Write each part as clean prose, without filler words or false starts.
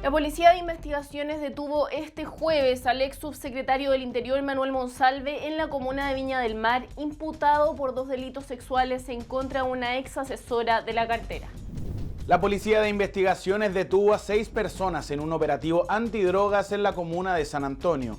La Policía de Investigaciones detuvo este jueves al ex subsecretario del Interior Manuel Monsalve en la comuna de Viña del Mar, imputado por 2 delitos sexuales en contra de una ex asesora de la cartera. La Policía de Investigaciones detuvo a 6 personas en un operativo antidrogas en la comuna de San Antonio.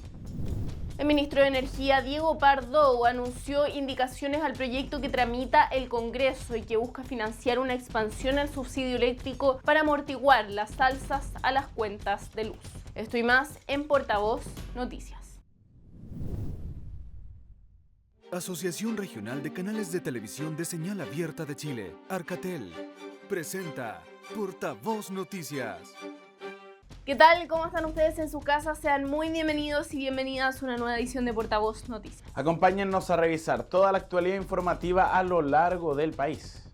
El ministro de Energía, Diego Pardo, anunció indicaciones al proyecto que tramita el Congreso y que busca financiar una expansión al subsidio eléctrico para amortiguar las alzas a las cuentas de luz. Esto y más en Portavoz Noticias. Asociación Regional de Canales de Televisión de Señal Abierta de Chile, Arcatel, presenta Portavoz Noticias. ¿Qué tal? ¿Cómo están ustedes en su casa? Sean muy bienvenidos y bienvenidas a una nueva edición de Portavoz Noticias. Acompáñennos a revisar toda la actualidad informativa a lo largo del país.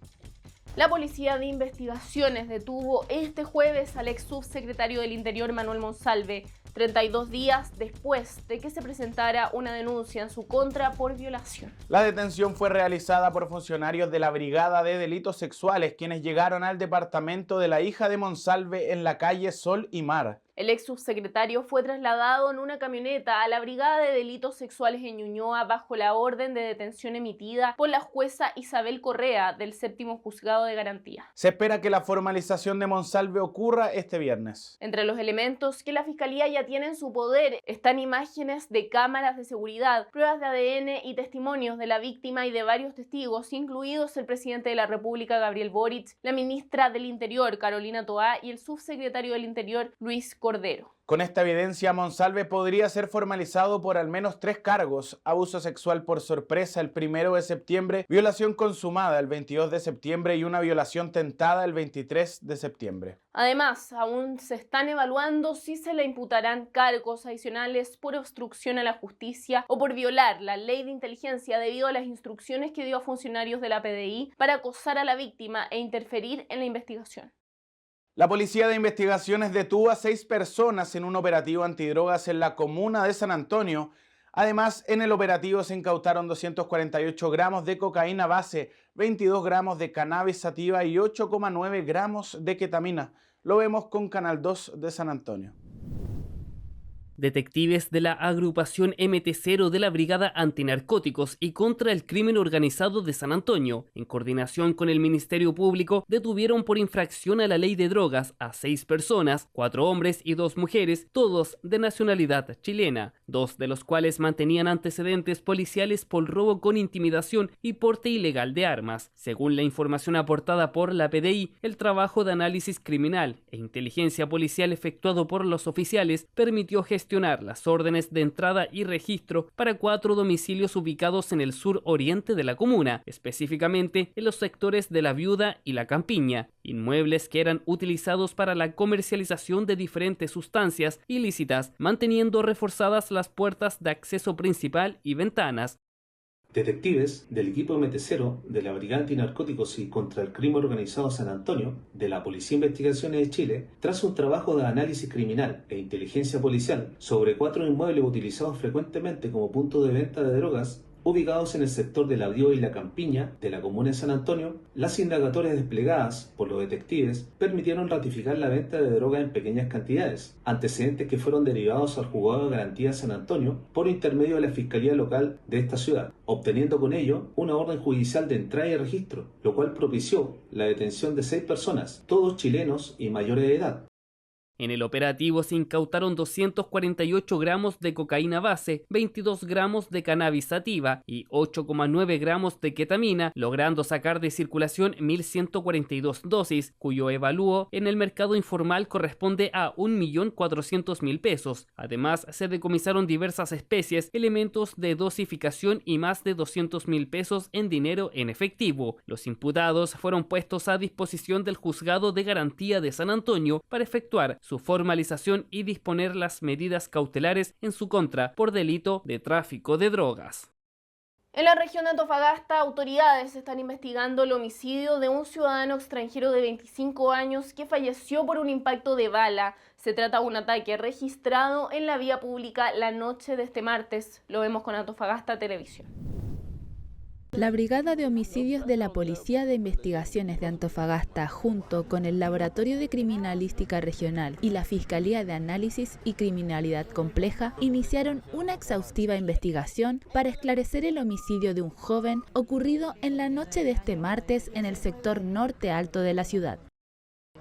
La Policía de Investigaciones detuvo este jueves al ex subsecretario del Interior Manuel Monsalve, 32 días después de que se presentara una denuncia en su contra por violación. La detención fue realizada por funcionarios de la Brigada de Delitos Sexuales, quienes llegaron al departamento de la hija de Monsalve en la calle Sol y Mar. El ex subsecretario fue trasladado en una camioneta a la Brigada de Delitos Sexuales en Ñuñoa bajo la orden de detención emitida por la jueza Isabel Correa del 7º Juzgado de Garantía. Se espera que la formalización de Monsalve ocurra este viernes. Entre los elementos que la Fiscalía ya tiene en su poder están imágenes de cámaras de seguridad, pruebas de ADN y testimonios de la víctima y de varios testigos, incluidos el presidente de la República, Gabriel Boric, la ministra del Interior, Carolina Toá, y el subsecretario del Interior, Luis Cordero. Con esta evidencia, Monsalve podría ser formalizado por al menos 3 cargos: abuso sexual por sorpresa el 1 de septiembre, violación consumada el 22 de septiembre y una violación tentada el 23 de septiembre. Además, aún se están evaluando si se le imputarán cargos adicionales por obstrucción a la justicia o por violar la ley de inteligencia debido a las instrucciones que dio a funcionarios de la PDI para acosar a la víctima e interferir en la investigación. La Policía de Investigaciones detuvo a 6 personas en un operativo antidrogas en la comuna de San Antonio. Además, en el operativo se incautaron 248 gramos de cocaína base, 22 gramos de cannabis sativa y 8,9 gramos de ketamina. Lo vemos con Canal 2 de San Antonio. Detectives de la agrupación MT0 de la Brigada Antinarcóticos y contra el Crimen Organizado de San Antonio, en coordinación con el Ministerio Público, detuvieron por infracción a la ley de drogas a 6 personas, 4 hombres y 2 mujeres, todos de nacionalidad chilena, 2 de los cuales mantenían antecedentes policiales por robo con intimidación y porte ilegal de armas. Según la información aportada por la PDI, el trabajo de análisis criminal e inteligencia policial efectuado por los oficiales permitió gestionar las órdenes de entrada y registro para 4 domicilios ubicados en el sur oriente de la comuna, específicamente en los sectores de La Viuda y La Campiña, inmuebles que eran utilizados para la comercialización de diferentes sustancias ilícitas, manteniendo reforzadas las puertas de acceso principal y ventanas. Detectives del equipo MT0 de la Brigada Antinarcóticos y contra el Crimen Organizado San Antonio de la Policía de Investigaciones de Chile, tras un trabajo de análisis criminal e inteligencia policial sobre 4 inmuebles utilizados frecuentemente como punto de venta de drogas, ubicados en el sector de La Viuda y La Campiña de la comuna de San Antonio, las indagatorias desplegadas por los detectives permitieron ratificar la venta de drogas en pequeñas cantidades, antecedentes que fueron derivados al Juzgado de Garantía San Antonio por intermedio de la Fiscalía Local de esta ciudad, obteniendo con ello una orden judicial de entrada y registro, lo cual propició la detención de 6 personas, todos chilenos y mayores de edad. En el operativo se incautaron 248 gramos de cocaína base, 22 gramos de cannabis sativa y 8,9 gramos de ketamina, logrando sacar de circulación 1.142 dosis, cuyo evalúo en el mercado informal corresponde a 1.400.000 pesos. Además, se decomisaron diversas especies, elementos de dosificación y más de 200.000 pesos en dinero en efectivo. Los imputados fueron puestos a disposición del Juzgado de Garantía de San Antonio para efectuar su formalización y disponer las medidas cautelares en su contra por delito de tráfico de drogas. En la región de Antofagasta, autoridades están investigando el homicidio de un ciudadano extranjero de 25 años que falleció por un impacto de bala. Se trata de un ataque registrado en la vía pública la noche de este martes. Lo vemos con Antofagasta Televisión. La Brigada de Homicidios de la Policía de Investigaciones de Antofagasta, junto con el Laboratorio de Criminalística Regional y la Fiscalía de Análisis y Criminalidad Compleja, iniciaron una exhaustiva investigación para esclarecer el homicidio de un joven ocurrido en la noche de este martes en el sector norte alto de la ciudad.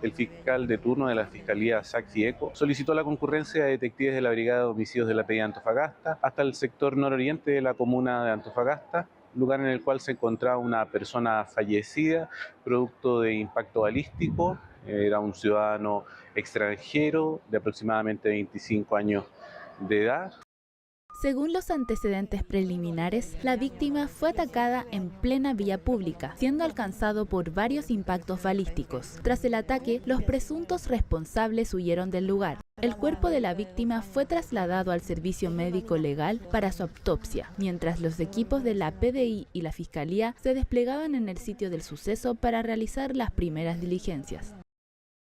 El fiscal de turno de la Fiscalía Saxi Eco solicitó la concurrencia de detectives de la Brigada de Homicidios de la PDI Antofagasta hasta el sector nororiente de la comuna de Antofagasta, lugar en el cual se encontraba una persona fallecida, producto de impacto balístico. Era un ciudadano extranjero de aproximadamente 25 años de edad. Según los antecedentes preliminares, la víctima fue atacada en plena vía pública, siendo alcanzado por varios impactos balísticos. Tras el ataque, los presuntos responsables huyeron del lugar. El cuerpo de la víctima fue trasladado al servicio médico legal para su autopsia, mientras los equipos de la PDI y la Fiscalía se desplegaban en el sitio del suceso para realizar las primeras diligencias.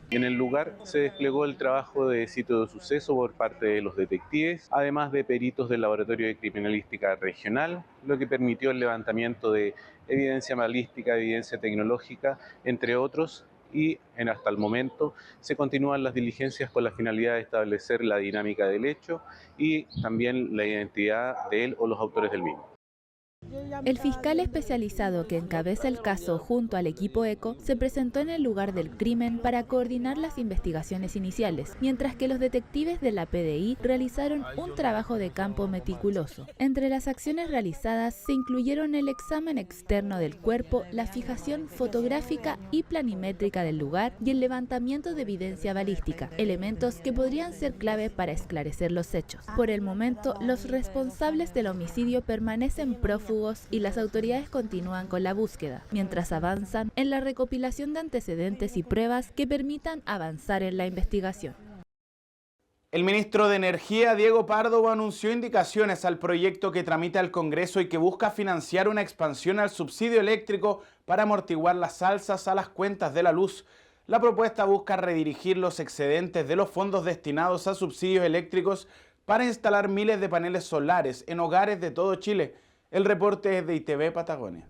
En el lugar se desplegó el trabajo de sitio de suceso por parte de los detectives, además de peritos del Laboratorio de Criminalística Regional, lo que permitió el levantamiento de evidencia balística, evidencia tecnológica, entre otros, y hasta el momento se continúan las diligencias con la finalidad de establecer la dinámica del hecho y también la identidad de él o los autores del mismo. El fiscal especializado que encabeza el caso junto al equipo ECO se presentó en el lugar del crimen para coordinar las investigaciones iniciales, mientras que los detectives de la PDI realizaron un trabajo de campo meticuloso. Entre las acciones realizadas se incluyeron el examen externo del cuerpo, la fijación fotográfica y planimétrica del lugar y el levantamiento de evidencia balística, elementos que podrían ser clave para esclarecer los hechos. Por el momento, los responsables del homicidio permanecen prófugos y las autoridades continúan con la búsqueda, mientras avanzan en la recopilación de antecedentes y pruebas que permitan avanzar en la investigación. El ministro de Energía, Diego Pardo, anunció indicaciones al proyecto que tramita el Congreso y que busca financiar una expansión al subsidio eléctrico para amortiguar las alzas a las cuentas de la luz. La propuesta busca redirigir los excedentes de los fondos destinados a subsidios eléctricos para instalar miles de paneles solares en hogares de todo Chile. El reporte es de ITV Patagonia.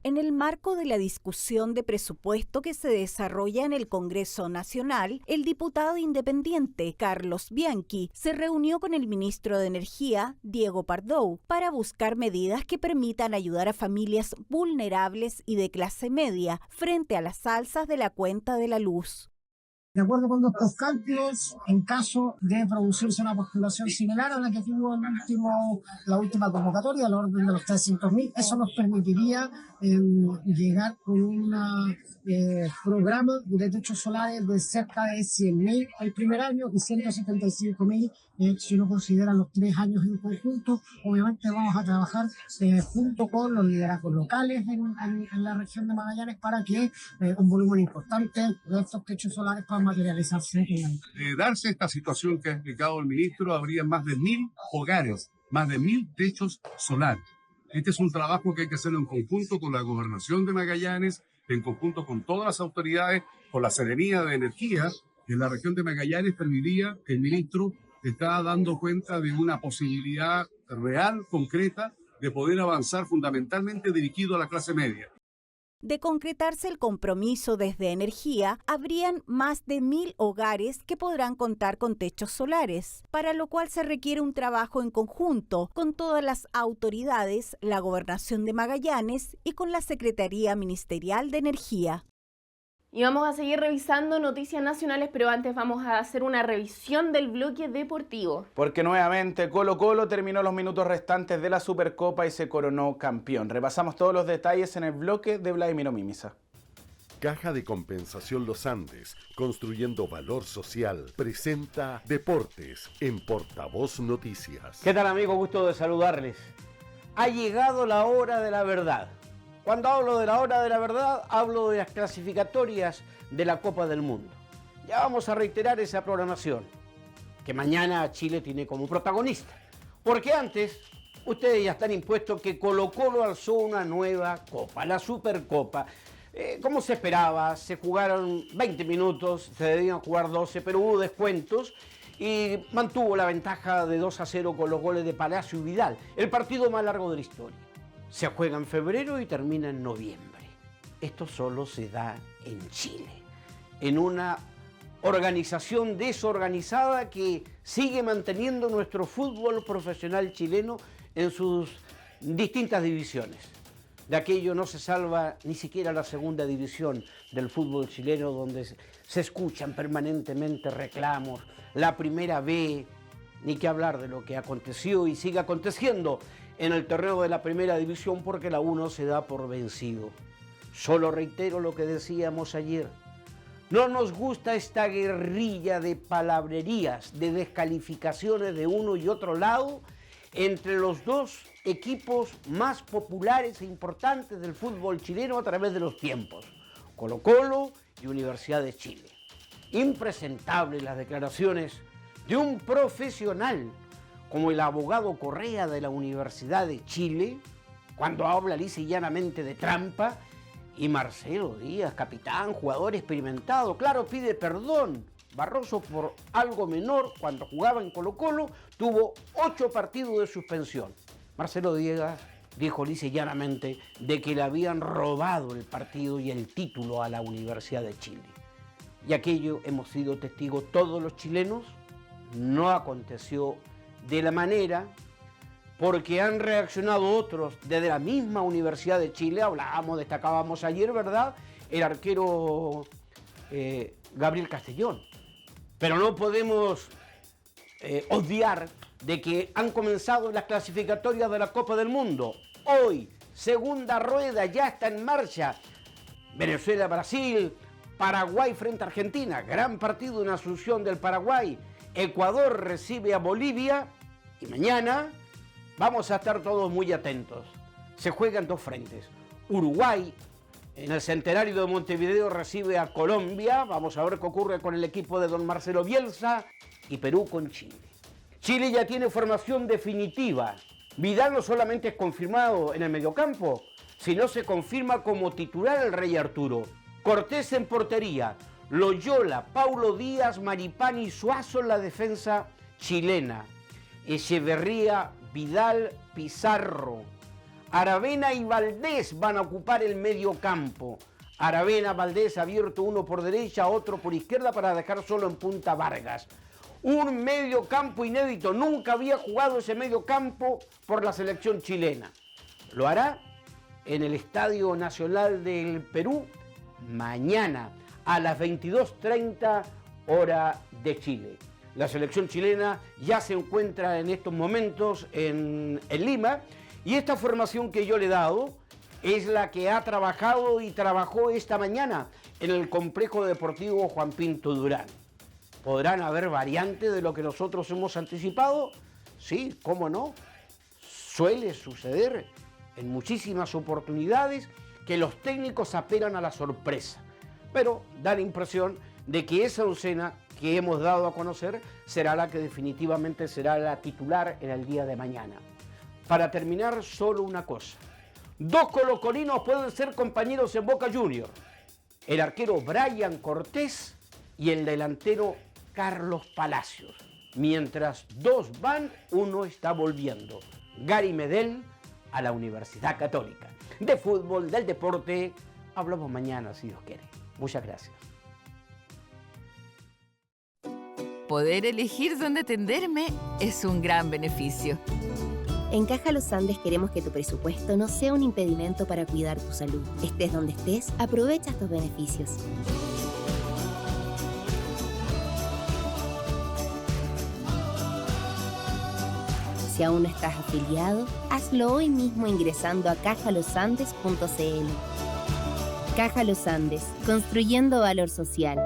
En el marco de la discusión de presupuesto que se desarrolla en el Congreso Nacional, el diputado independiente Carlos Bianchi se reunió con el ministro de Energía, Diego Pardo, para buscar medidas que permitan ayudar a familias vulnerables y de clase media frente a las alzas de la cuenta de la luz. De acuerdo con nuestros cálculos, en caso de producirse una postulación similar a la que tuvo la última convocatoria, al orden de los 300.000, eso nos permitiría llegar con un programa de techos solares de cerca de 100.000 el primer año y 175.000 si uno considera los 3 años en conjunto. Obviamente vamos a trabajar junto con los liderazgos locales en la región de Magallanes para que un volumen importante de estos techos solares puedan materializarse. De darse esta situación que ha explicado el ministro, habría más de 1.000 hogares, más de 1.000 techos solares. Este es un trabajo que hay que hacerlo en conjunto con la Gobernación de Magallanes, en conjunto con todas las autoridades, con la Seremía de Energía. En la región de Magallanes permitiría que el ministro está dando cuenta de una posibilidad real, concreta, de poder avanzar fundamentalmente dirigido a la clase media. De concretarse el compromiso desde Energía, habrían más de 1.000 hogares que podrán contar con techos solares, para lo cual se requiere un trabajo en conjunto con todas las autoridades, la Gobernación de Magallanes y con la Secretaría Ministerial de Energía. Y vamos a seguir revisando noticias nacionales, pero antes vamos a hacer una revisión del bloque deportivo. Porque nuevamente Colo-Colo terminó los minutos restantes de la Supercopa y se coronó campeón. Repasamos todos los detalles en el bloque de Vladimiro Mimisa. Caja de Compensación Los Andes, construyendo valor social, presenta Deportes en Portavoz Noticias. ¿Qué tal, amigos? Gusto de saludarles. Ha llegado la hora de la verdad. Cuando hablo de la hora de la verdad, hablo de las clasificatorias de la Copa del Mundo. Ya vamos a reiterar esa programación, que mañana Chile tiene como protagonista. Porque antes, ustedes ya están impuestos que Colo-Colo alzó una nueva Copa, la Supercopa. Como se esperaba, se jugaron 20 minutos, se debían jugar 12, pero hubo descuentos y mantuvo la ventaja de 2-0 con los goles de Palacio y Vidal, el partido más largo de la historia. Se juega en febrero y termina en noviembre. Esto solo se da en Chile, en una organización desorganizada que sigue manteniendo nuestro fútbol profesional chileno en sus distintas divisiones. De aquello no se salva ni siquiera la segunda división del fútbol chileno, donde se escuchan permanentemente reclamos, la primera B, ni que hablar de lo que aconteció y sigue aconteciendo en el terreno de la primera división, porque la 1 se da por vencido. Solo reitero lo que decíamos ayer. No nos gusta esta guerrilla de palabrerías, de descalificaciones de uno y otro lado entre los dos equipos más populares e importantes del fútbol chileno a través de los tiempos, Colo-Colo y Universidad de Chile. Impresentables las declaraciones de un profesional como el abogado Correa de la Universidad de Chile, cuando habla lisa y llanamente de trampa, y Marcelo Díaz, capitán, jugador experimentado, claro, pide perdón. Barroso, por algo menor, cuando jugaba en Colo-Colo, tuvo 8 partidos de suspensión. Marcelo Díaz dijo lisa y llanamente de que le habían robado el partido y el título a la Universidad de Chile. Y aquello hemos sido testigos todos los chilenos, no aconteció de la manera, porque han reaccionado otros desde la misma Universidad de Chile. Destacábamos ayer, ¿verdad?, el arquero Gabriel Castellón. Pero no podemos obviar de que han comenzado las clasificatorias de la Copa del Mundo. Hoy, segunda rueda, ya está en marcha. Venezuela-Brasil, Paraguay frente a Argentina, gran partido en Asunción del Paraguay. Ecuador recibe a Bolivia y mañana vamos a estar todos muy atentos. Se juegan 2 frentes. Uruguay, en el Centenario de Montevideo, recibe a Colombia. Vamos a ver qué ocurre con el equipo de don Marcelo Bielsa. Y Perú con Chile. Chile ya tiene formación definitiva. Vidal no solamente es confirmado en el mediocampo, sino se confirma como titular el Rey Arturo. Cortés en portería. Loyola, Paulo Díaz, Maripán y Suazo en la defensa chilena. Echeverría, Vidal, Pizarro. Aravena y Valdés van a ocupar el medio campo. Aravena, Valdés abierto, uno por derecha, otro por izquierda, para dejar solo en punta Vargas. Un medio campo inédito. Nunca había jugado ese medio campo por la selección chilena. Lo hará en el Estadio Nacional del Perú mañana a las 22:30 hora de Chile. La selección chilena ya se encuentra en estos momentos en Lima, y esta formación que yo le he dado es la que ha trabajado y trabajó esta mañana en el Complejo Deportivo Juan Pinto Durán. ¿Podrán haber variantes de lo que nosotros hemos anticipado? Sí, cómo no. Suele suceder en muchísimas oportunidades que los técnicos apelan a la sorpresa, pero da la impresión de que esa oncena que hemos dado a conocer será la que definitivamente será la titular en el día de mañana. Para terminar, solo una cosa. 2 colocolinos pueden ser compañeros en Boca Juniors. El arquero Brian Cortés y el delantero Carlos Palacios. Mientras 2 van, 1 está volviendo. Gary Medel a la Universidad Católica. De fútbol, del deporte, hablamos mañana si Dios quiere. Muchas gracias. Poder elegir dónde atenderme es un gran beneficio. En Caja Los Andes queremos que tu presupuesto no sea un impedimento para cuidar tu salud. Estés donde estés, aprovecha estos beneficios. Si aún no estás afiliado, hazlo hoy mismo ingresando a cajalosandes.cl. Caja Los Andes, construyendo valor social.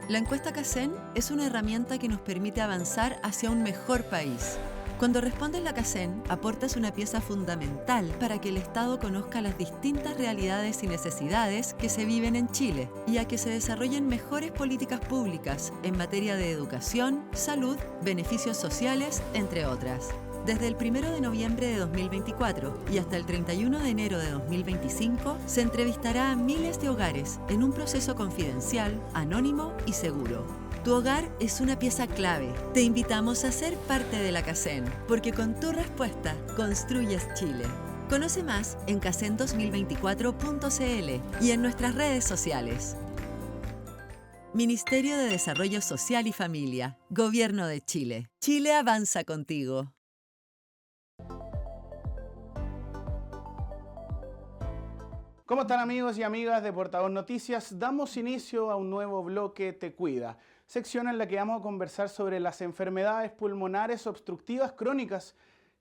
La encuesta CACEN es una herramienta que nos permite avanzar hacia un mejor país. Cuando respondes la CACEN, aportas una pieza fundamental para que el Estado conozca las distintas realidades y necesidades que se viven en Chile y a que se desarrollen mejores políticas públicas en materia de educación, salud, beneficios sociales, entre otras. Desde el 1 de noviembre de 2024 y hasta el 31 de enero de 2025, se entrevistará a miles de hogares en un proceso confidencial, anónimo y seguro. Tu hogar es una pieza clave. Te invitamos a ser parte de la CACEN, porque con tu respuesta construyes Chile. Conoce más en cacen2024.cl y en nuestras redes sociales. Ministerio de Desarrollo Social y Familia, Gobierno de Chile. Chile avanza contigo. ¿Cómo están amigos y amigas de Portavoz Noticias? Damos inicio a un nuevo bloque Te Cuida, sección en la que vamos a conversar sobre las enfermedades pulmonares obstructivas crónicas,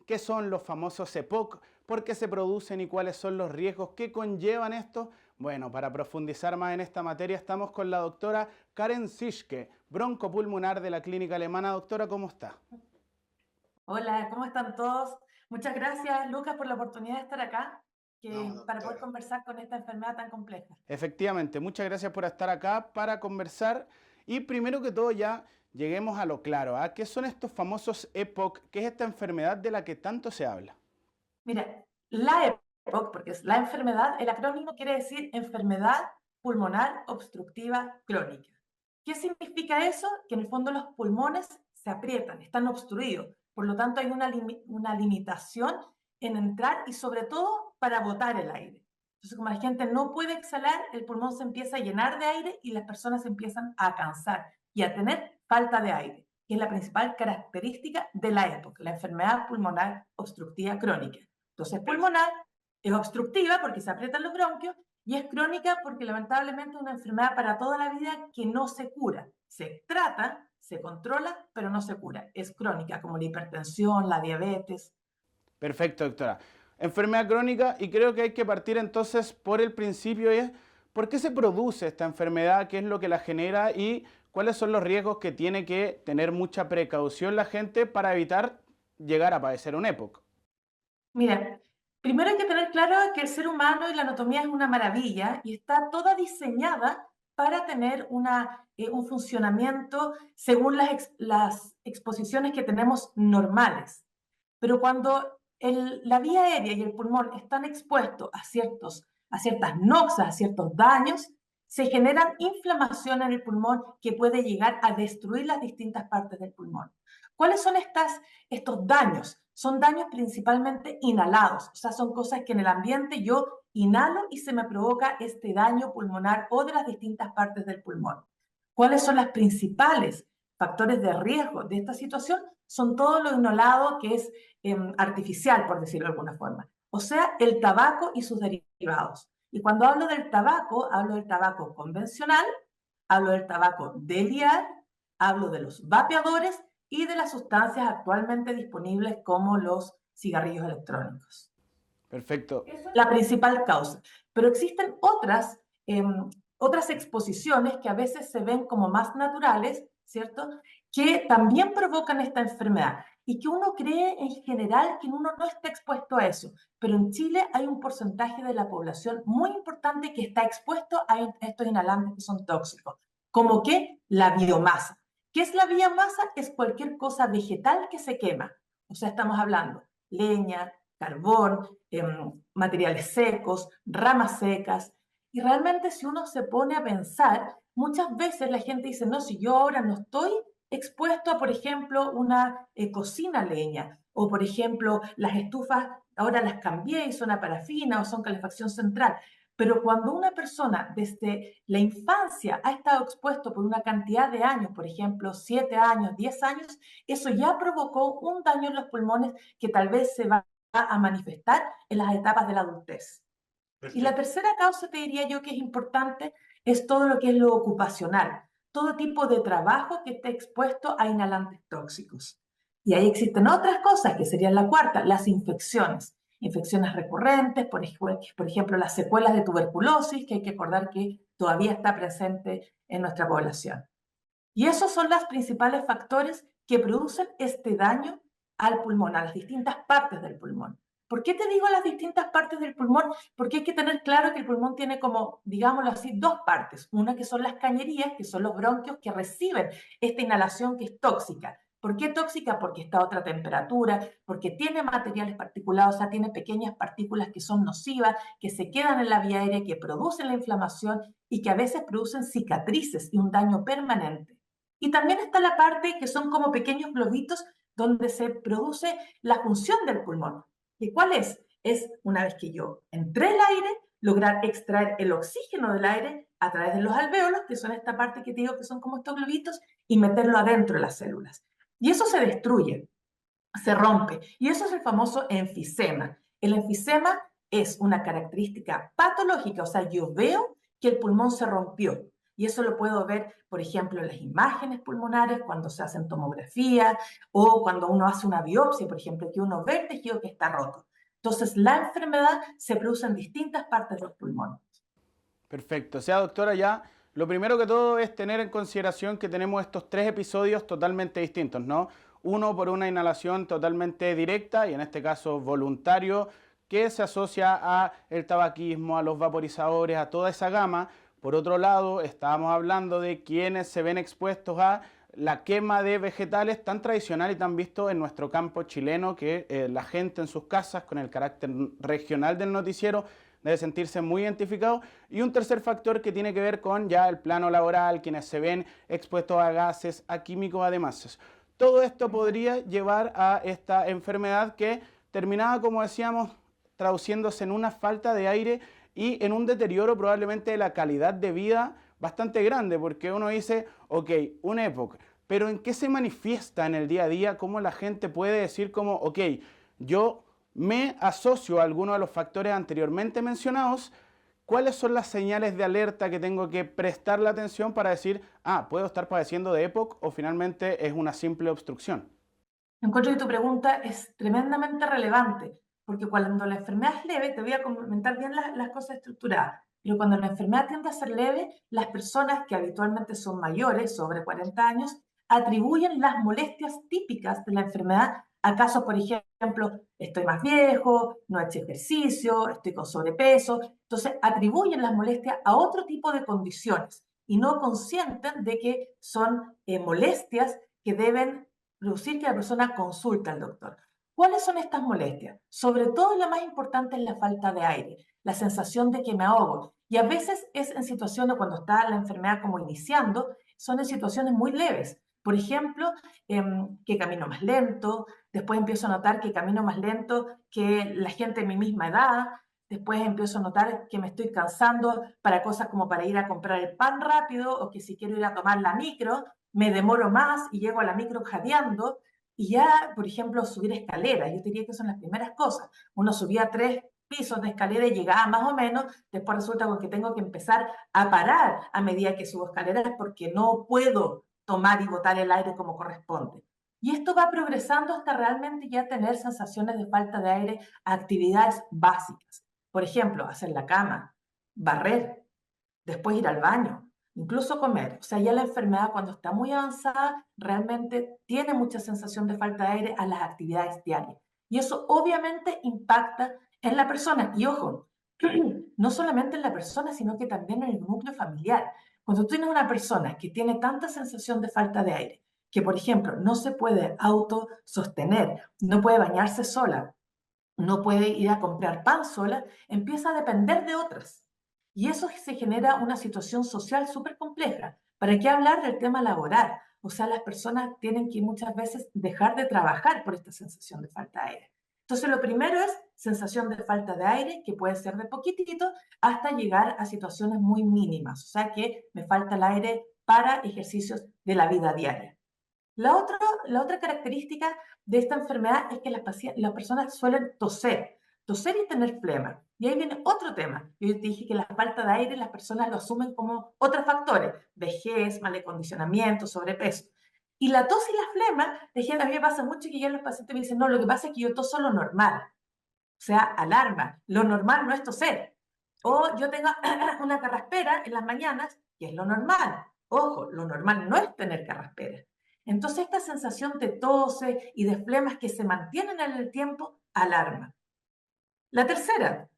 que son los famosos EPOC, por qué se producen y cuáles son los riesgos que conllevan esto. Bueno, para profundizar más en esta materia estamos con la doctora Karen Zischke, broncopulmonar de la Clínica Alemana. Doctora, ¿cómo está? Hola, ¿cómo están todos? Muchas gracias, Lucas, por la oportunidad de estar acá para poder conversar con esta enfermedad tan compleja. Efectivamente, muchas gracias por estar acá para conversar. Y primero que todo ya lleguemos a lo claro, ¿ah? ¿Qué son estos famosos EPOC? ¿Qué es esta enfermedad de la que tanto se habla? Mira, la EPOC, porque es la enfermedad, el acrónimo quiere decir enfermedad pulmonar obstructiva crónica. ¿Qué significa eso? Que en el fondo los pulmones se aprietan, están obstruidos, por lo tanto hay una limitación en entrar y sobre todo para botar el aire. Entonces, como la gente no puede exhalar, el pulmón se empieza a llenar de aire y las personas se empiezan a cansar y a tener falta de aire, que es la principal característica de la EPOC, la enfermedad pulmonar obstructiva crónica. Entonces, pulmonar es obstructiva porque se aprietan los bronquios y es crónica porque lamentablemente es una enfermedad para toda la vida que no se cura. Se trata, se controla, pero no se cura. Es crónica, como la hipertensión, la diabetes. Perfecto, doctora. Enfermedad crónica, y creo que hay que partir entonces por el principio, es ¿por qué se produce esta enfermedad? ¿Qué es lo que la genera? ¿Y cuáles son los riesgos que tiene que tener mucha precaución la gente para evitar llegar a padecer un EPOC? Mira, primero hay que tener claro que el ser humano y la anatomía es una maravilla y está toda diseñada para tener un funcionamiento según las exposiciones que tenemos normales. Pero cuando la vía aérea y el pulmón están expuestos a ciertas noxas, a ciertos daños, se generan inflamación en el pulmón que puede llegar a destruir las distintas partes del pulmón. ¿Cuáles son estos daños? Son daños principalmente inhalados, o sea, son cosas que en el ambiente yo inhalo y se me provoca este daño pulmonar o de las distintas partes del pulmón. ¿Cuáles son los principales factores de riesgo de esta situación? Son todo lo inhalado que es artificial, por decirlo de alguna forma. O sea, el tabaco y sus derivados. Y cuando hablo del tabaco convencional, hablo del tabaco de liar, hablo de los vapeadores y de las sustancias actualmente disponibles como los cigarrillos electrónicos. Perfecto. Esa es la principal causa. Pero existen otras exposiciones que a veces se ven como más naturales, ¿cierto? Que también provocan esta enfermedad y que uno cree en general que uno no está expuesto a eso. Pero en Chile hay un porcentaje de la población muy importante que está expuesto a estos inhalantes que son tóxicos, como que la biomasa. ¿Qué es la biomasa? Es cualquier cosa vegetal que se quema. O sea, estamos hablando leña, carbón, materiales secos, ramas secas. Y realmente si uno se pone a pensar, muchas veces la gente dice, no, si yo ahora no estoy expuesto a, por ejemplo, una cocina a leña, o por ejemplo, las estufas ahora las cambié y son a parafina o son calefacción central. Pero cuando una persona desde la infancia ha estado expuesto por una cantidad de años, por ejemplo, 7 años, 10 años, eso ya provocó un daño en los pulmones que tal vez se va a manifestar en las etapas de la adultez. Perfecto. Y la tercera causa, te diría yo, que es importante, es todo lo que es lo ocupacional, todo tipo de trabajo que esté expuesto a inhalantes tóxicos. Y ahí existen otras cosas, que serían la cuarta, las infecciones. Infecciones recurrentes, por ejemplo, las secuelas de tuberculosis, que hay que acordar que todavía está presente en nuestra población. Y esos son los principales factores que producen este daño al pulmón, a las distintas partes del pulmón. ¿Por qué te digo las distintas partes del pulmón? Porque hay que tener claro que el pulmón tiene como, digámoslo así, dos partes. Una que son las cañerías, que son los bronquios que reciben esta inhalación que es tóxica. ¿Por qué tóxica? Porque está a otra temperatura, porque tiene materiales particulados, o sea, tiene pequeñas partículas que son nocivas, que se quedan en la vía aérea, que producen la inflamación y que a veces producen cicatrices y un daño permanente. Y también está la parte que son como pequeños globitos donde se produce la función del pulmón. ¿Y cuál es? Es una vez que yo entré el aire, lograr extraer el oxígeno del aire a través de los alvéolos, que son esta parte que te digo que son como estos globitos, y meterlo adentro de las células. Y eso se destruye, se rompe. Y eso es el famoso enfisema. El enfisema es una característica patológica, o sea, yo veo que el pulmón se rompió. Y eso lo puedo ver, por ejemplo, en las imágenes pulmonares, cuando se hacen tomografía o cuando uno hace una biopsia, por ejemplo, que uno ve el tejido que está roto. Entonces, la enfermedad se produce en distintas partes de los pulmones. Perfecto. O sea, doctora, ya lo primero que todo es tener en consideración que tenemos estos 3 episodios totalmente distintos, ¿no? Uno por una inhalación totalmente directa y en este caso voluntario, que se asocia al tabaquismo, a los vaporizadores, a toda esa gama. Por otro lado, estábamos hablando de quienes se ven expuestos a la quema de vegetales tan tradicional y tan visto en nuestro campo chileno, que la gente en sus casas, con el carácter regional del noticiero, debe sentirse muy identificado. Y un tercer factor que tiene que ver con ya el plano laboral, quienes se ven expuestos a gases, a químicos, además. Todo esto podría llevar a esta enfermedad que terminaba, como decíamos, traduciéndose en una falta de aire y en un deterioro probablemente de la calidad de vida bastante grande, porque uno dice, ok, una época, pero ¿en qué se manifiesta en el día a día? ¿Cómo la gente puede decir como, ok, yo me asocio a alguno de los factores anteriormente mencionados? ¿Cuáles son las señales de alerta que tengo que prestarle atención para decir, puedo estar padeciendo de EPOC o finalmente es una simple obstrucción? Encuentro que tu pregunta es tremendamente relevante, porque cuando la enfermedad es leve, te voy a comentar bien las cosas estructuradas, pero cuando la enfermedad tiende a ser leve, las personas que habitualmente son mayores, sobre 40 años, atribuyen las molestias típicas de la enfermedad a casos, por ejemplo, estoy más viejo, no he hecho ejercicio, estoy con sobrepeso. Entonces, atribuyen las molestias a otro tipo de condiciones y no consienten de que son molestias que deben producir que la persona consulte al doctor. ¿Cuáles son estas molestias? Sobre todo la más importante es la falta de aire, la sensación de que me ahogo. Y a veces es en situaciones cuando está la enfermedad como iniciando, son en situaciones muy leves. Por ejemplo, que camino más lento, después empiezo a notar que camino más lento que la gente de mi misma edad, después empiezo a notar que me estoy cansando para cosas como para ir a comprar el pan rápido o que si quiero ir a tomar la micro, me demoro más y llego a la micro jadeando. Y ya, por ejemplo, subir escaleras, yo diría que son las primeras cosas. Uno subía 3 pisos de escalera y llegaba más o menos, después resulta que tengo que empezar a parar a medida que subo escaleras porque no puedo tomar y botar el aire como corresponde. Y esto va progresando hasta realmente ya tener sensaciones de falta de aire a actividades básicas. Por ejemplo, hacer la cama, barrer, después ir al baño, incluso comer. O sea, ya la enfermedad cuando está muy avanzada realmente tiene mucha sensación de falta de aire a las actividades diarias. Y eso obviamente impacta en la persona. Y ojo, no solamente en la persona, sino que también en el núcleo familiar. Cuando tú tienes una persona que tiene tanta sensación de falta de aire, que por ejemplo no se puede autosostener, no puede bañarse sola, no puede ir a comprar pan sola, empieza a depender de otras. Y eso se genera una situación social súper compleja. ¿Para qué hablar del tema laboral? O sea, las personas tienen que muchas veces dejar de trabajar por esta sensación de falta de aire. Entonces, lo primero es sensación de falta de aire, que puede ser de poquitito, hasta llegar a situaciones muy mínimas. O sea, que me falta el aire para ejercicios de la vida diaria. La otra característica de esta enfermedad es que las personas suelen toser y tener flema. Y ahí viene otro tema. Yo te dije que la falta de aire las personas lo asumen como otros factores, vejez, mal acondicionamiento, sobrepeso. Y la tos y la flema, a mí me pasa mucho que ya los pacientes me dicen, no, lo que pasa es que yo toso lo normal. O sea, alarma. Lo normal no es toser. O yo tengo una carraspera en las mañanas, que es lo normal. Ojo, lo normal no es tener carraspera. Entonces, esta sensación de tose y de flemas que se mantienen en el tiempo, alarma. La tercera,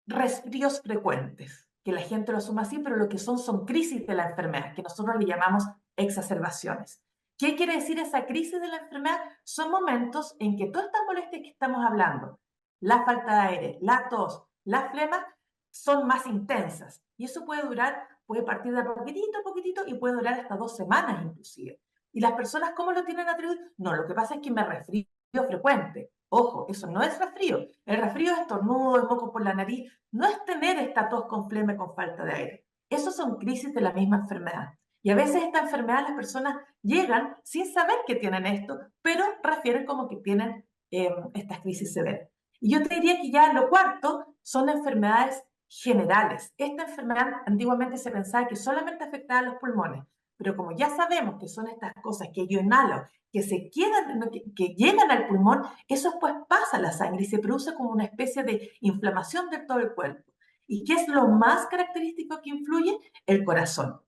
resfríos frecuentes, que la gente lo asume así, pero lo que son crisis de la enfermedad, que nosotros le llamamos exacerbaciones. ¿Qué quiere decir esa crisis de la enfermedad? Son momentos en que todas estas molestias que estamos hablando, la falta de aire, la tos, la flema, son más intensas. Y eso puede durar puede partir de a poquitito y puede durar hasta 2 semanas inclusive. ¿Y las personas cómo lo tienen atribuido? No, lo que pasa es que me resfrío frecuente. Ojo, eso no es resfrío. El resfrío es estornudo, es moco por la nariz, no es tener esta tos con flema con falta de aire. Esos son crisis de la misma enfermedad. Y a veces esta enfermedad las personas llegan sin saber que tienen esto, pero refieren como que tienen estas crisis severas. Y yo te diría que ya lo cuarto son enfermedades generales. Esta enfermedad antiguamente se pensaba que solamente afectaba a los pulmones, pero como ya sabemos que son estas cosas que yo inhalo, que se quedan, que llegan al pulmón, eso pues pasa a la sangre y se produce como una especie de inflamación de todo el cuerpo. ¿Y qué es lo más característico que influye? El corazón.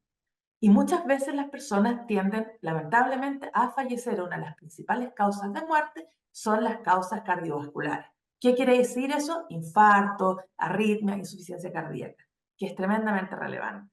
Y muchas veces las personas tienden, lamentablemente, a fallecer. Una de las principales causas de muerte son las causas cardiovasculares. ¿Qué quiere decir eso? Infarto, arritmia, insuficiencia cardíaca, que es tremendamente relevante.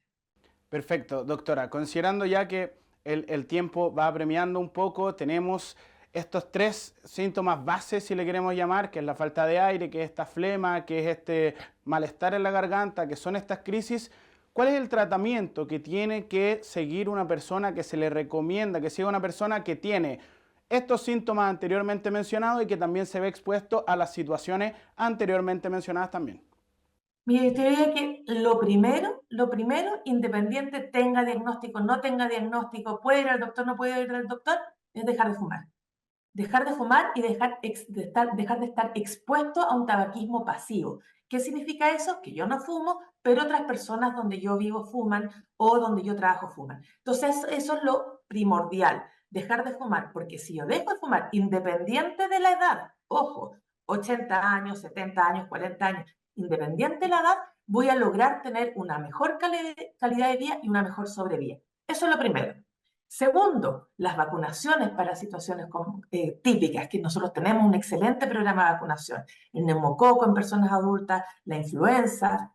Perfecto, doctora. Considerando ya que el tiempo va apremiando un poco, tenemos estos 3 síntomas bases, si le queremos llamar, que es la falta de aire, que es esta flema, que es este malestar en la garganta, que son estas crisis. ¿Cuál es el tratamiento que tiene que seguir una persona, que se le recomienda que siga una persona que tiene estos síntomas anteriormente mencionados y que también se ve expuesto a las situaciones anteriormente mencionadas también? Mire, te diría que lo primero, independiente tenga diagnóstico, no tenga diagnóstico, puede ir al doctor, no puede ir al doctor, es dejar de fumar. Dejar de fumar y dejar de estar expuesto a un tabaquismo pasivo. ¿Qué significa eso? Que yo no fumo, pero otras personas donde yo vivo fuman o donde yo trabajo fuman. Entonces, eso es lo primordial, dejar de fumar, porque si yo dejo de fumar, independiente de la edad, ojo, 80 años, 70 años, 40 años, independiente de la edad, voy a lograr tener una mejor calidad de vida y una mejor sobrevida. Eso es lo primero. Segundo, las vacunaciones para situaciones típicas, que nosotros tenemos un excelente programa de vacunación. El neumococo en personas adultas, la influenza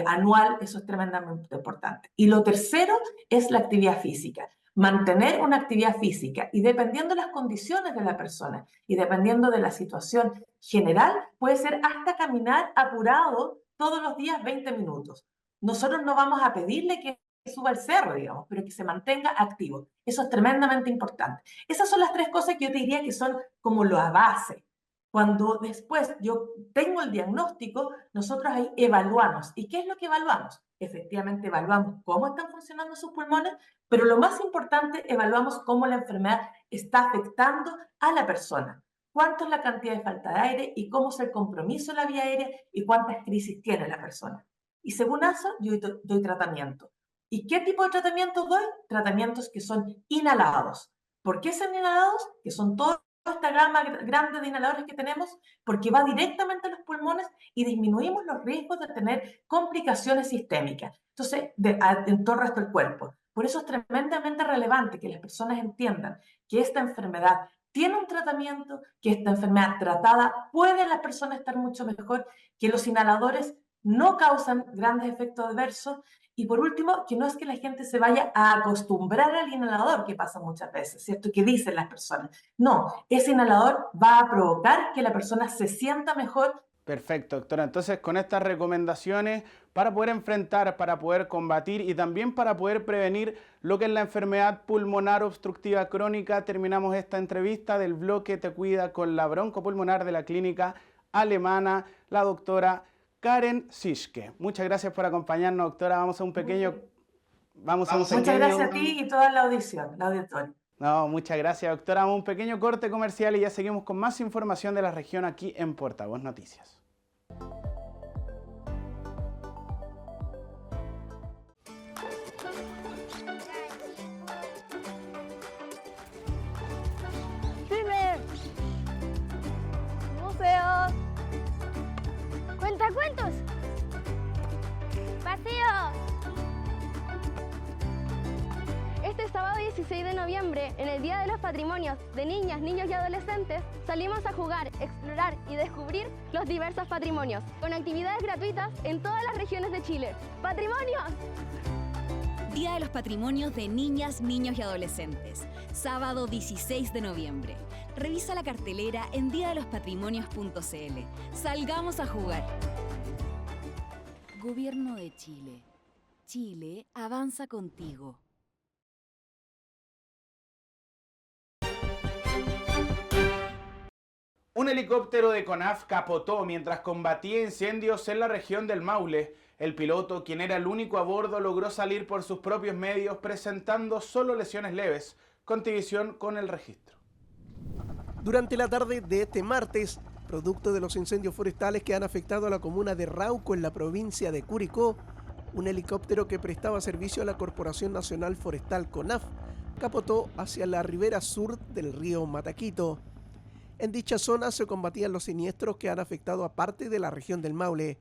anual, eso es tremendamente importante. Y lo tercero es la actividad física. Mantener una actividad física y dependiendo de las condiciones de la persona y dependiendo de la situación general, puede ser hasta caminar apurado todos los días 20 minutos. Nosotros no vamos a pedirle que suba al cerro, digamos, pero que se mantenga activo. Eso es tremendamente importante. Esas son las 3 cosas que yo te diría que son como la base. Cuando después yo tengo el diagnóstico, nosotros ahí evaluamos. ¿Y qué es lo que evaluamos? Efectivamente evaluamos cómo están funcionando sus pulmones, pero lo más importante, evaluamos cómo la enfermedad está afectando a la persona. Cuánto es la cantidad de falta de aire y cómo es el compromiso de la vía aérea y cuántas crisis tiene la persona. Y según eso, yo doy tratamiento. ¿Y qué tipo de tratamientos doy? Tratamientos que son inhalados. ¿Por qué son inhalados? Que son toda esta gama grande de inhaladores que tenemos, porque va directamente a los pulmones y disminuimos los riesgos de tener complicaciones sistémicas. Entonces, en todo el resto del cuerpo. Por eso es tremendamente relevante que las personas entiendan que esta enfermedad tiene un tratamiento, que esta enfermedad tratada puede la persona estar mucho mejor, que los inhaladores no causan grandes efectos adversos. Y por último, que no es que la gente se vaya a acostumbrar al inhalador, que pasa muchas veces, ¿cierto? Que dicen las personas. No, ese inhalador va a provocar que la persona se sienta mejor. Perfecto, doctora. Entonces, con estas recomendaciones para poder enfrentar, para poder combatir y también para poder prevenir lo que es la enfermedad pulmonar obstructiva crónica, terminamos esta entrevista del bloque Te Cuida con la broncopulmonar de la clínica alemana, la doctora Karen Sischke. Muchas gracias por acompañarnos, doctora. Vamos a un pequeño... Muchas gracias a ti y toda la audición, la auditoria. No, muchas gracias, doctora. Vamos a un pequeño corte comercial y ya seguimos con más información de la región aquí en Portavoz Noticias. ¡Cine! ¡Museos! ¡Cuentacuentos! ¡Paseos! Este sábado 16 de noviembre, en el Día de los Patrimonios de Niñas, Niños y Adolescentes, salimos a jugar, explorar y descubrir los diversos patrimonios, con actividades gratuitas en todas las regiones de Chile. ¡Patrimonios! Día de los Patrimonios de Niñas, Niños y Adolescentes, sábado 16 de noviembre. Revisa la cartelera en diadelospatrimonios.cl. ¡Salgamos a jugar! Gobierno de Chile. Chile avanza contigo. Un helicóptero de CONAF capotó mientras combatía incendios en la región del Maule. El piloto, quien era el único a bordo, logró salir por sus propios medios presentando solo lesiones leves. Contivisión con el registro. Durante la tarde de este martes, producto de los incendios forestales que han afectado a la comuna de Rauco en la provincia de Curicó, un helicóptero que prestaba servicio a la Corporación Nacional Forestal CONAF capotó hacia la ribera sur del río Mataquito. En dicha zona se combatían los siniestros que han afectado a parte de la región del Maule.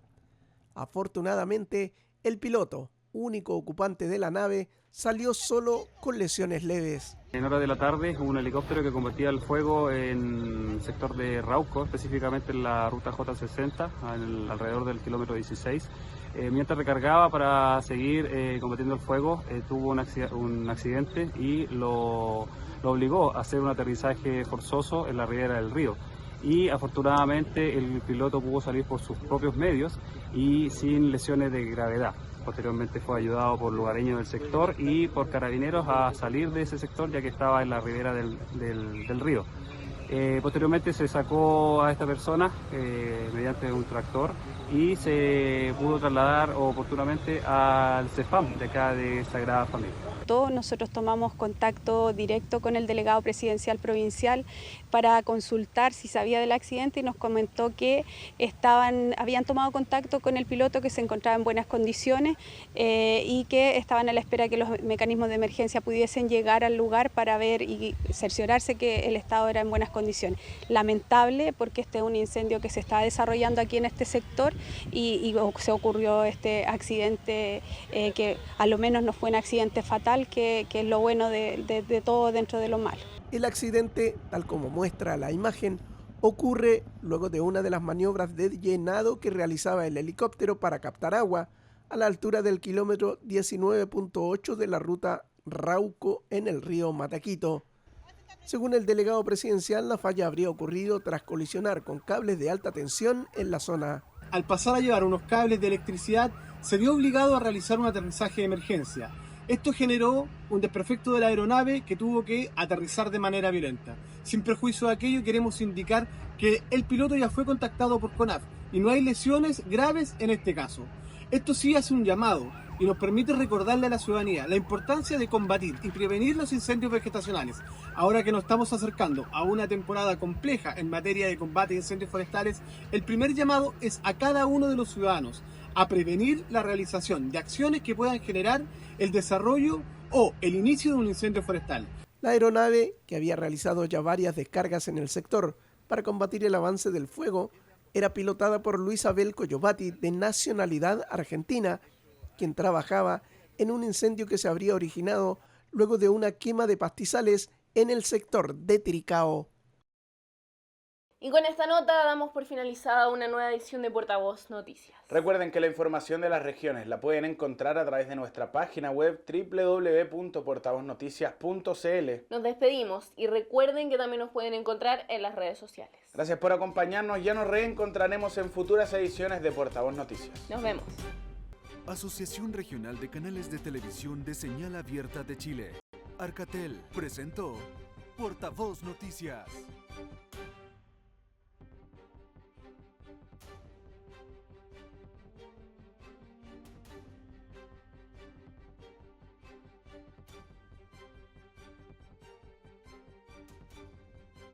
Afortunadamente, el piloto, único ocupante de la nave, salió solo con lesiones leves. En horas de la tarde, un helicóptero que combatía el fuego en el sector de Rauco, específicamente en la ruta J60, alrededor del kilómetro 16. Mientras recargaba para seguir combatiendo el fuego, tuvo un accidente y lo obligó a hacer un aterrizaje forzoso en la ribera del río. Y afortunadamente el piloto pudo salir por sus propios medios y sin lesiones de gravedad. Posteriormente fue ayudado por lugareños del sector y por carabineros a salir de ese sector, ya que estaba en la ribera del río. Posteriormente se sacó a esta persona mediante un tractor y se pudo trasladar oportunamente al CEFAM de acá de Sagrada Familia. Nosotros tomamos contacto directo con el delegado presidencial provincial para consultar si sabía del accidente y nos comentó que habían tomado contacto con el piloto, que se encontraba en buenas condiciones y que estaban a la espera que los mecanismos de emergencia pudiesen llegar al lugar para ver y cerciorarse que el estado era en buenas condiciones. Lamentable, porque este es un incendio que se está desarrollando aquí en este sector y se ocurrió este accidente que a lo menos no fue un accidente fatal, que es lo bueno de todo dentro de lo malo. El accidente, tal como muestra la imagen, ocurre luego de una de las maniobras de llenado que realizaba el helicóptero para captar agua a la altura del kilómetro 19.8 de la ruta Rauco en el río Mataquito. Según el delegado presidencial, la falla habría ocurrido tras colisionar con cables de alta tensión en la zona. Al pasar a llevar unos cables de electricidad, se vio obligado a realizar un aterrizaje de emergencia. Esto generó un desperfecto de la aeronave que tuvo que aterrizar de manera violenta. Sin perjuicio de aquello, queremos indicar que el piloto ya fue contactado por CONAF y no hay lesiones graves en este caso. Esto sí hace un llamado y nos permite recordarle a la ciudadanía la importancia de combatir y prevenir los incendios vegetacionales. Ahora que nos estamos acercando a una temporada compleja en materia de combate de incendios forestales, el primer llamado es a cada uno de los ciudadanos a prevenir la realización de acciones que puedan generar el desarrollo o el inicio de un incendio forestal. La aeronave, que había realizado ya varias descargas en el sector para combatir el avance del fuego, era pilotada por Luis Abel Coyobati, de nacionalidad argentina, quien trabajaba en un incendio que se habría originado luego de una quema de pastizales en el sector de Tricao. Y con esta nota damos por finalizada una nueva edición de Portavoz Noticias. Recuerden que la información de las regiones la pueden encontrar a través de nuestra página web www.portavoznoticias.cl. Nos despedimos y recuerden que también nos pueden encontrar en las redes sociales. Gracias por acompañarnos, ya nos reencontraremos en futuras ediciones de Portavoz Noticias. Nos vemos. Asociación Regional de Canales de Televisión de Señal Abierta de Chile, Arcatel, presentó Portavoz Noticias.